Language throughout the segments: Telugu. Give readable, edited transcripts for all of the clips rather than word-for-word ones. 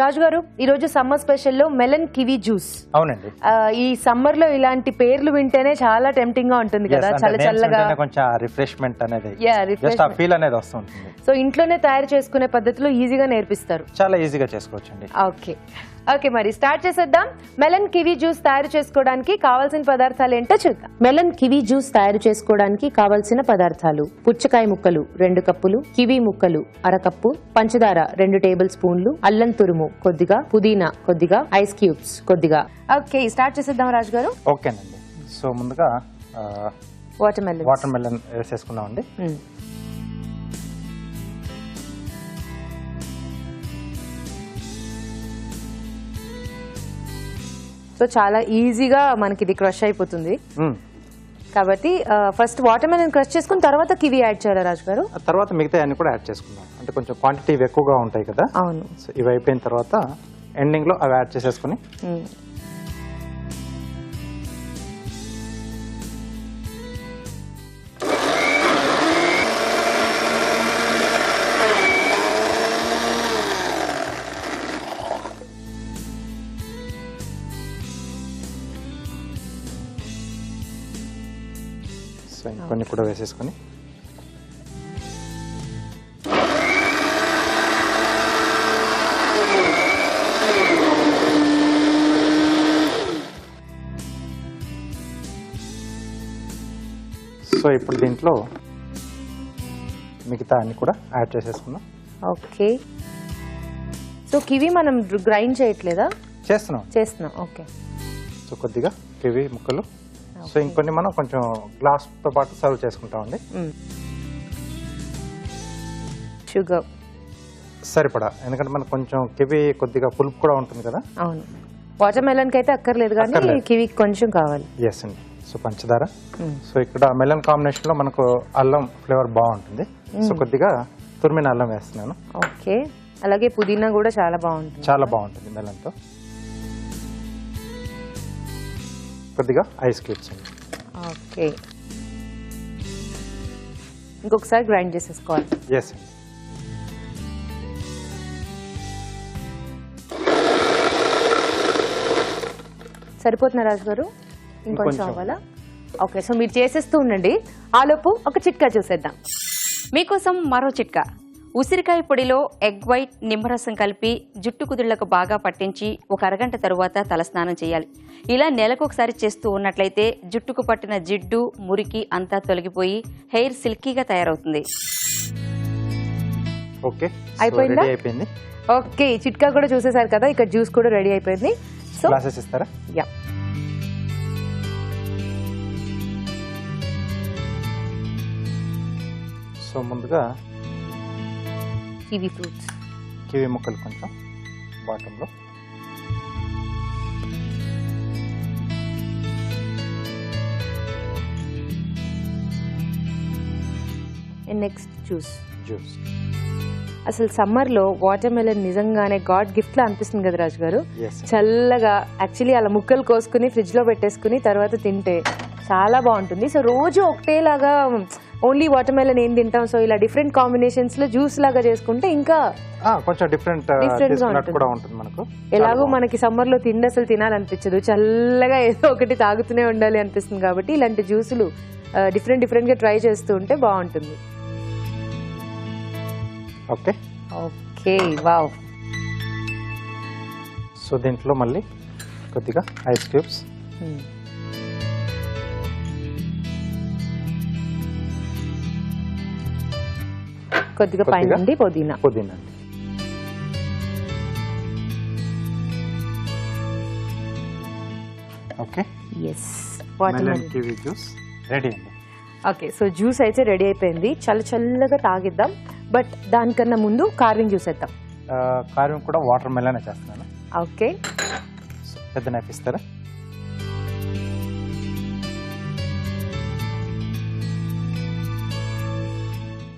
రాజు గారు ఈ రోజు సమ్మర్ స్పెషల్ లో మెలన్ కివి జ్యూస్. అవునండి. ఈ సమ్మర్ లో ఇలాంటి పేర్లు వింటేనే చాలా టెంప్టింగ్ గా ఉంటుంది కదా, చాలా చల్లగా, కొంచెం రిఫ్రెష్మెంట్ అనేది జస్ట్ ఆ ఫీల్ అనేది వస్తుంది. సో ఇంట్లోనే తయారు చేసుకునే పద్ధతిలో ఈజీగా నేర్పిస్తారు, చాలా ఈజీగా చేసుకోవచ్చండి. ఓకే ఓకే, మరి స్టార్ట్ చేసేద్దాం. మెలన్ కివి జ్యూస్ తయారు చేసుకోవడానికి కావాల్సిన పదార్థాలు ఏంటో చూద్దాం. మెలన్ కివి జ్యూస్ తయారు చేసుకోవడానికి కావాల్సిన పదార్థాలు: పుచ్చకాయ ముక్కలు 2 కప్పులు, కివి ముక్కలు 1/2 కప్పు, పంచదార 2 టేబుల్ స్పూన్లు, అల్లం తురుము కొద్దిగా, పుదీనా కొద్దిగా, ఐస్ క్యూబ్స్ కొద్దిగా. ఓకే, స్టార్ట్ చేసేద్దాం రాజు గారు. ఓకేనండి. సో ముందుగా వాటర్ మెలన్ వేసేసుకున్నామండి. సో చాలా ఈజీగా మనకి ఇది క్రష్ అయిపోతుంది కాబట్టి ఫస్ట్ వాటర్ మెలన్ క్రష్ చేసుకుని తర్వాత కివి యాడ్ చేయాలి రాజు గారు. తర్వాత మిగతా అన్ని కూడా యాడ్ చేసుకుందాం. అంటే కొంచెం క్వాంటిటీ ఎక్కువగా ఉంటాయి కదా. అవును. సో ఇవి అయిపోయిన తర్వాత ఎండింగ్ లో అవి యాడ్ చేసేసుకుని కొన్ని కూడా వేసేసుకొని సో ఇప్పుడు దీంట్లో మిగతా అన్ని కూడా యాడ్ చేసేసుకుందాం. ఓకే, సో కివి మనం గ్రైండ్ చేయట్లేదా? చేస్తున్నాం. ఓకే, సో కొద్దిగా కివి ముక్కలు. సో ఇంకొన్ని మనం కొంచెం గ్లాస్ తో పాటు సర్వ్ చేసుకుంటామండి. షుగర్ సరిపడా, ఎందుకంటే మనకు కొంచెం కివి కొద్దిగా పులుపు కూడా ఉంటుంది కదా. అవును, వాటర్ మెలన్ కి అయితే అక్కర్లేదు కానీ కివి కొంచెం కావాలి. ఎస్ అండి. సో పంచదార. సో ఇక్కడ మెలన్ కాంబినేషన్ లో మనకు అల్లం ఫ్లేవర్ బాగుంటుంది. సో కొద్దిగా తురిమిన అల్లం వేస్తున్నాను. ఓకే, అలాగే పుదీనా కూడా చాలా బాగుంటుంది మెలన్ తో. కొద్దిగా ఐస్ క్యూబ్స్ అండి. ఓకే, ఇంకొకసారి గ్రైండ్ చేసేసుకోవాలి. ఎస్ అండి. సరిపోతున్నా రాజు గారు? ఇంకొంచెం అవ్వాలా? ఓకే, సో మీరు చేసేస్తూ ఉండండి. ఆలోపు ఒక చిట్కా చూసేద్దాం. మీకోసం మరో చిట్కా. ఉసిరికాయ పొడిలో ఎగ్ వైట్, నిమ్మరసం కలిపి జుట్టు కుదుళ్లకు బాగా పట్టించి ఒక అరగంట తరువాత తలస్నానం చేయాలి. ఇలా నెలకొకసారి చేస్తూ ఉన్నట్లయితే జుట్టుకు పట్టిన జిడ్డు, మురికి అంతా తొలగిపోయి హెయిర్ సిల్కీగా తయారవుతుంది. ఓకే, అయిపోయిందా? అయిపోయింది. ఓకే, చిట్కా కూడా చూసేసారు కదా, ఇక్కడ జ్యూస్ కూడా రెడీ అయిపోయింది. సో గ్లాసెస్ ఇస్తారా? యా, సో ముందుగా కివి ఫ్రూట్స్, కివి ముక్కలు కొంచెం బాటంలో, నెక్స్ట్ జ్యూస్. అసలు సమ్మర్ లో వాటర్ మెలన్ నిజంగానే గాడ్ గిఫ్ట్ లా అనిపిస్తుంది కదా రాజు గారు. చల్లగా యాక్చువల్లీ అలా ముక్కలు కోసుకుని ఫ్రిడ్జ్ లో పెట్టేసుకుని తర్వాత తింటే చాలా బాగుంటుంది. సో రోజు ఒకటేలాగా ఓన్లీ వాటర్ మెలన్ ఏం తింటాం, సో ఇలా డిఫరెంట్ కాంబినేషన్స్ లో జ్యూస్ లాగా చేసుకుంటే ఇంకా కొంచెం డిఫరెంట్ కూడా ఉంటుంది మనకు. ఎలాగో మనకి సమ్మర్ లో తిండి అసలు తినాలనిపించదు, చల్లగా ఏదో ఒకటి తాగుతూనే ఉండాలి అనిపిస్తుంది కాబట్టి ఇలాంటి జ్యూసులు డిఫరెంట్ గా ట్రై చేస్తూ ఉంటే బాగుంటుంది. Okay okay, wow. సో దీంట్లో మళ్ళీ కొద్దిగా ఐస్ క్యూబ్స్, కొద్దిగా పైన నుండి పుదీనా. Okay, yes, melon kiwi juice ready అండి. ఓకే, సో జ్యూస్ అయితే రెడీ అయిపోయింది. చల్లగా తాగిద్దాం. బట్ దానికన్నా ముందు కార్వింగ్ జ్యూస్ వేద్దాం. కార్వింగ్ కూడా వాటర్ మెలన్ చేస్తున్నాను. ఓకే, పెద్ద నైఫ్ ఇస్తారా?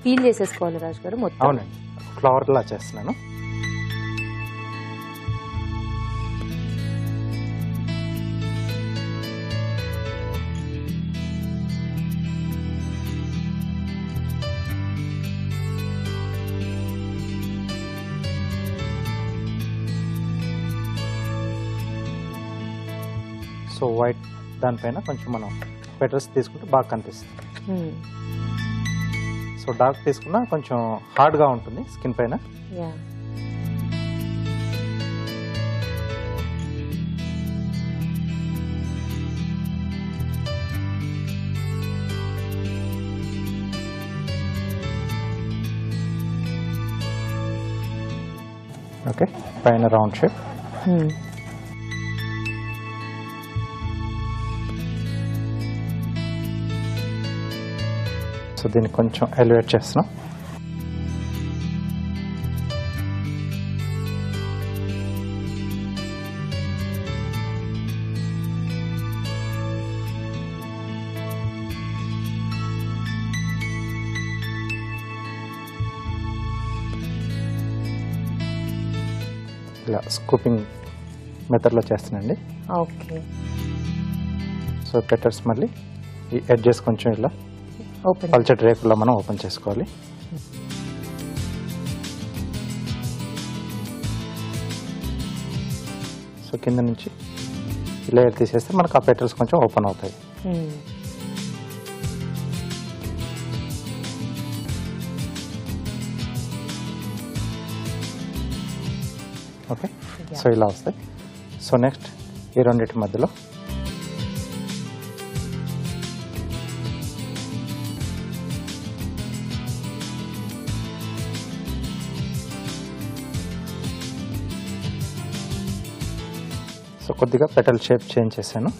పీల్ చేసేసుకోవాలి రాజు గారు మొత్తం. అవునండి, ఫ్లవర్ లా చేస్తున్నాను. సో వైట్ దానిపైన కొంచెం మనం పెటల్స్ తీసుకుంటే బాగా కనిపిస్తుంది. సో డార్క్ తీసుకున్నా కొంచెం హార్డ్గా ఉంటుంది స్కిన్ పైన. ఓకే, పైన రౌండ్ షేప్. సో దీన్ని కొంచెం ఎలివేట్ చేస్తున్నాం. ఇలా స్కూపింగ్ మెథడ్లో చేస్తానండి. ఓకే. సో పెటల్స్ మళ్ళీ ఈ ఎడ్జెస్ కొంచెం ఇలా ఓపెన్ పల్చటి రేకుల్లో మనం ఓపెన్ చేసుకోవాలి. సో కింద నుంచి లేయర్ తీసేస్తే మనకు ఆ పెటల్స్ కొంచెం ఓపెన్ అవుతాయి. ఓకే, సో ఇలా వస్తాయి. సో నెక్స్ట్ ఈ రెండింటి మధ్యలో సో కొద్దిగా పెటల్ షేప్ చేంజ్ చేశాను.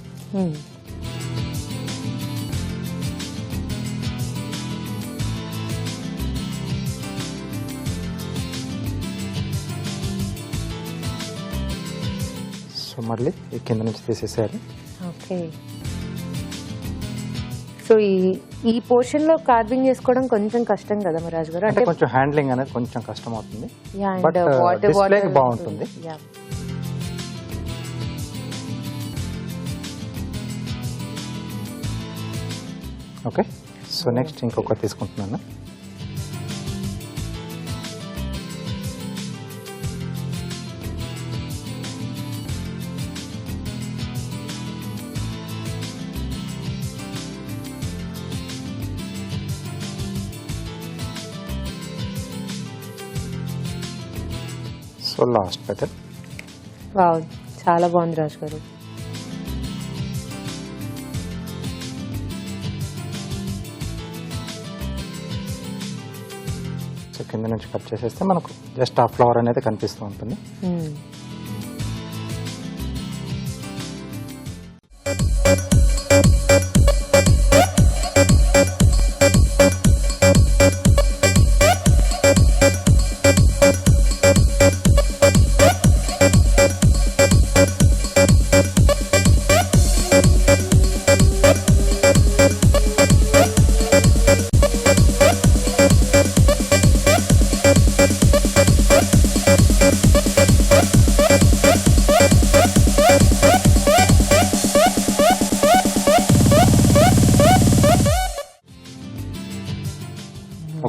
సో మళ్ళీ ఈ కింద నుంచి తీసేసేయాలి. ఓకే. సో ఈ పోర్షన్ లో కార్వింగ్ చేసుకోవడం కొంచెం కష్టం కదా మరి రాజు గారు? అంటే కొంచెం హ్యాండ్లింగ్ అనేది కొంచెం కష్టం అవుతుంది, Yeah, and బట్ డిస్ప్లేకి బాగుంటుంది. Yeah. ఓకే, సో నెక్స్ట్ ఇంకొక తీసుకుంటున్నాను. So last petal. వావ్, చాలా బాగుంది రాజు గారు. సో కింద నుంచి కట్ చేసేస్తే మనకు జస్ట్ ఆ ఫ్లవర్ అనేది కనిపిస్తూ ఉంటుంది.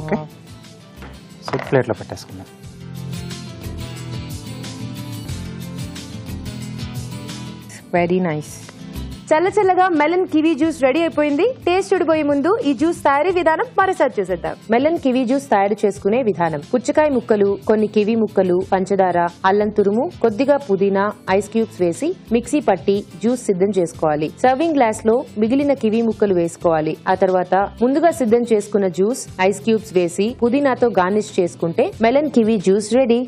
ఓకే, సో ప్లేట్లో పెట్టేసుకుందాం. Very nice. చల్ల చల్లగా మెలన్ కివీ జ్యూస్ రెడీ అయిపోయింది. టేస్ట్ చూడబోయే ముందు ఈ జ్యూస్ తయారీ విధానం మరోసారి చూసేద్దాం. మెలన్ కివీ జ్యూస్ తయారు చేసుకునే విధానం: పుచ్చకాయ ముక్కలు, కొన్ని కివీ ముక్కలు, పంచదార, అల్లం తురుము, కొద్దిగా పుదీనా, ఐస్ క్యూబ్స్ వేసి మిక్సీ పట్టి జ్యూస్ సిద్ధం చేసుకోవాలి. సర్వింగ్ గ్లాస్ లో మిగిలిన కివీ ముక్కలు వేసుకోవాలి. ఆ తర్వాత ముందుగా సిద్ధం చేసుకున్న జ్యూస్, ఐస్ క్యూబ్స్ వేసి పుదీనాతో గార్నిష్ చేసుకుంటే మెలన్ కివీ జ్యూస్ రెడీ.